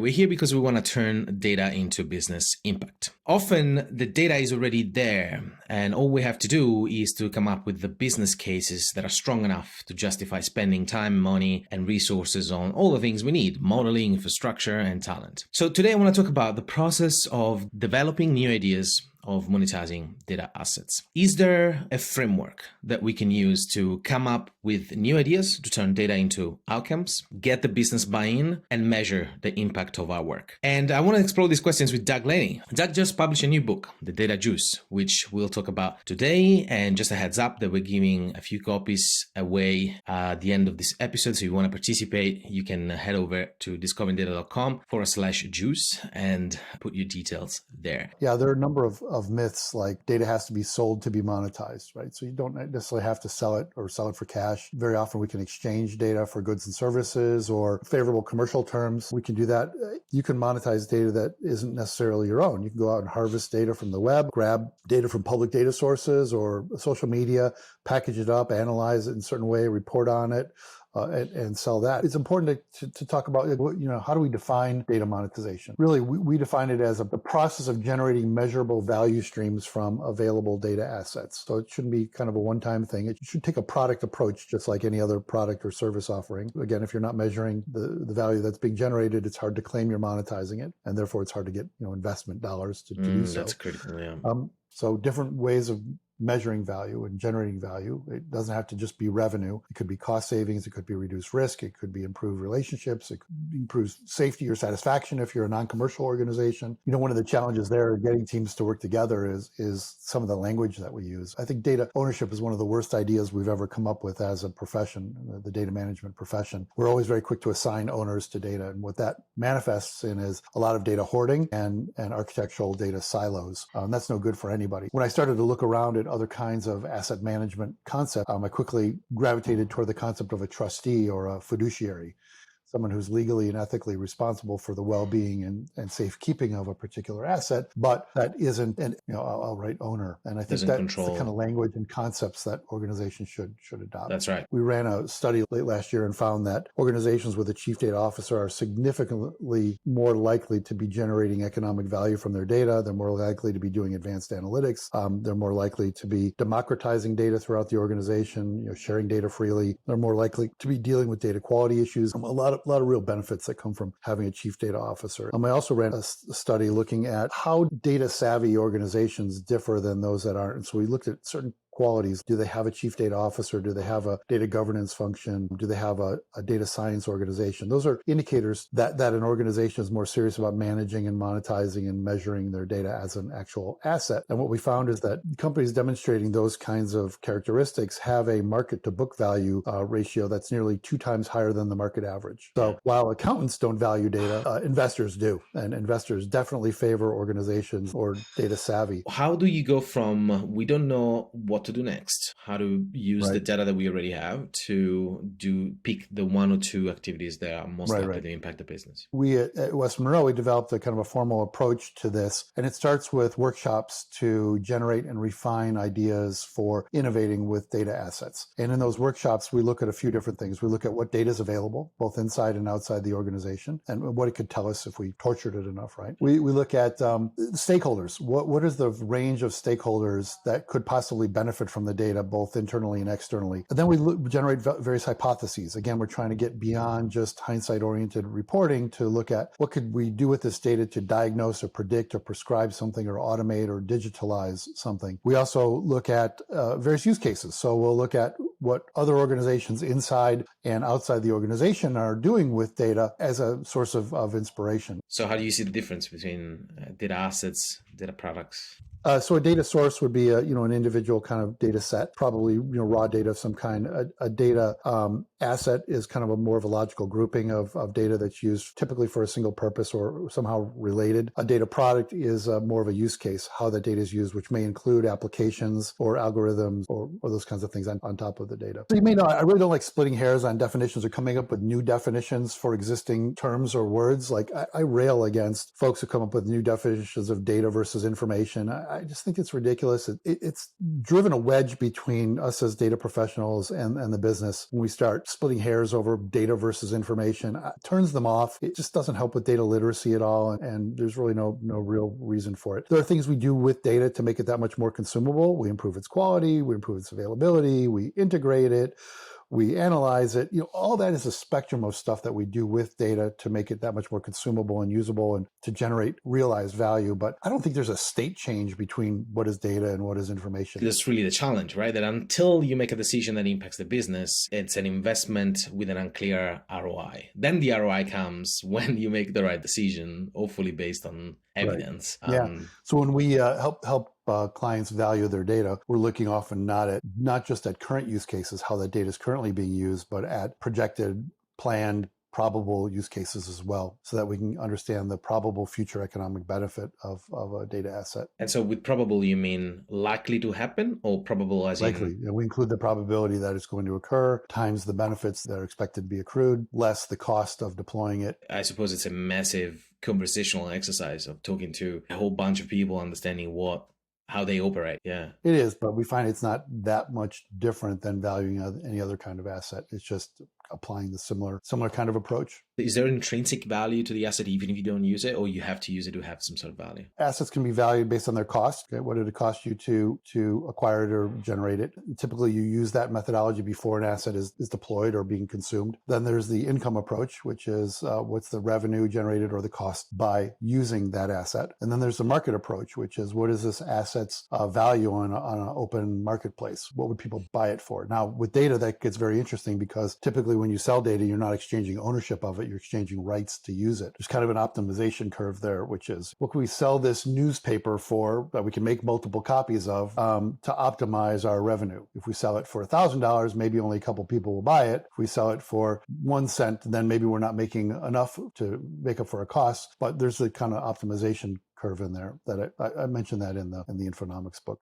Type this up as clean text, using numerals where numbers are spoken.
We're here because we want to turn data into business impact. Often the data is already there, and all we have to do is to come up with the business cases that are strong enough to justify spending time, money, and resources on all the things we need: modeling, infrastructure, and talent. So today I want to talk about the process of developing new ideas of monetizing data assets. Is there a framework that we can use to come up with new ideas to turn data into outcomes, get the business buy-in, and measure the impact of our work? And I want to explore these questions with Doug Lennie. Doug just published a new book, The Data Juice, which we'll talk about today. And just a heads up that we're giving a few copies away at the end of this episode. So if you want to participate, you can head over to discoveringgdata.com/juice and put your details there. Yeah, there are a number of myths, like data has to be sold to be monetized, right? So you don't necessarily have to sell it or sell it for cash. Very often we can exchange data for goods and services or favorable commercial terms. We can do that. You can monetize data that isn't necessarily your own. You can go out and harvest data from the web, grab data from public data sources or social media, package it up, analyze it in a certain way, report on it, and sell that. It's important to talk about, how do we define data monetization? Really, we define it as the process of generating measurable value streams from available data assets. So it shouldn't be kind of a one-time thing. It should take a product approach, just like any other product or service offering. Again, if you're not measuring the value that's being generated, it's hard to claim you're monetizing it, and therefore it's hard to get investment dollars to do so. That's critical, yeah. So different ways of measuring value and generating value. It doesn't have to just be revenue. It could be cost savings. It could be reduced risk. It could be improved relationships. It could improve safety or satisfaction if you're a non-commercial organization. One of the challenges there, getting teams to work together, is some of the language that we use. I think data ownership is one of the worst ideas we've ever come up with as a profession, the data management profession. We're always very quick to assign owners to data. And what that manifests in is a lot of data hoarding and architectural data silos. That's no good for anybody. When I started to look around at other kinds of asset management concepts, I quickly gravitated toward the concept of a trustee or a fiduciary, someone who's legally and ethically responsible for the well-being and safekeeping of a particular asset, but that isn't an outright owner. And I think that's the kind of language and concepts that organizations should adopt. That's right. We ran a study late last year and found that organizations with a chief data officer are significantly more likely to be generating economic value from their data. They're more likely to be doing advanced analytics. They're more likely to be democratizing data throughout the organization, sharing data freely. They're more likely to be dealing with data quality issues. A lot of real benefits that come from having a chief data officer. I also ran a study looking at how data savvy organizations differ than those that aren't. And so we looked at certain qualities. Do they have a chief data officer? Do they have a data governance function? Do they have a data science organization? Those are indicators that an organization is more serious about managing and monetizing and measuring their data as an actual asset. And what we found is that companies demonstrating those kinds of characteristics have a market to book value ratio that's nearly 2 times higher than the market average. So while accountants don't value data, investors do. And investors definitely favor organizations or data savvy. How do you go from we don't know what to do next, how to use the data that we already have to pick the 1 or 2 activities that are most likely to impact the business? We at Western Monroe, we developed a kind of a formal approach to this, and it starts with workshops to generate and refine ideas for innovating with data assets. And in those workshops, we look at a few different things. We look at what data is available, both inside and outside the organization, and what it could tell us if we tortured it enough, right? We look at stakeholders. What is the range of stakeholders that could possibly benefit from the data, both internally and externally? And then we generate various hypotheses. Again, we're trying to get beyond just hindsight-oriented reporting to look at what could we do with this data to diagnose or predict or prescribe something or automate or digitalize something. We also look at various use cases. So we'll look at what other organizations inside and outside the organization are doing with data as a source of inspiration. So how do you see the difference between data assets, data products? So a data source would be an individual kind of data set, probably raw data of some kind. A data asset is kind of a more of a logical grouping of data that's used typically for a single purpose or somehow related. A data product is more of a use case, how the data is used, which may include applications or algorithms or those kinds of things on top of the data. So you may know, I really don't like splitting hairs on definitions or coming up with new definitions for existing terms or words. Like I rail against folks who come up with new definitions of data versus information. I just think it's ridiculous. It's driven a wedge between us as data professionals and the business when we start splitting hairs over data versus information. It turns them off. It just doesn't help with data literacy at all, and there's really no real reason for it. There are things we do with data to make it that much more consumable. We improve its quality, we improve its availability, we integrate it, we analyze it. All that is a spectrum of stuff that we do with data to make it that much more consumable and usable and to generate realized value. But I don't think there's a state change between what is data and what is information. That's really the challenge, right? That until you make a decision that impacts the business, it's an investment with an unclear ROI. Then the ROI comes when you make the right decision, hopefully based on evidence. Right. So when we help clients value their data, we're looking often not just at current use cases, how that data is currently being used, but at projected, planned, probable use cases as well, so that we can understand the probable future economic benefit of a data asset. And so with probable, you mean likely to happen, or probable as likely? We include the probability that it's going to occur times the benefits that are expected to be accrued, less the cost of deploying it. I suppose it's a massive conversational exercise of talking to a whole bunch of people, understanding how they operate. Yeah, it is, but we find it's not that much different than valuing any other kind of asset. It's just applying the similar kind of approach. Is there intrinsic value to the asset even if you don't use it, or you have to use it to have some sort of value? Assets can be valued based on their cost. Okay? What did it cost you to acquire it or generate it? Typically, you use that methodology before an asset is deployed or being consumed. Then there's the income approach, which is what's the revenue generated or the cost by using that asset. And then there's the market approach, which is what is this asset's value on an open marketplace? What would people buy it for? Now, with data, that gets very interesting because typically when you sell data, you're not exchanging ownership of it, you're exchanging rights to use it. There's kind of an optimization curve there, which is what can we sell this newspaper for that we can make multiple copies of to optimize our revenue? If we sell it for $1,000, maybe only a couple people will buy it. If we sell it for 1 cent, then maybe we're not making enough to make up for a cost, but there's a kind of optimization curve in there that I mentioned that in the Infonomics book.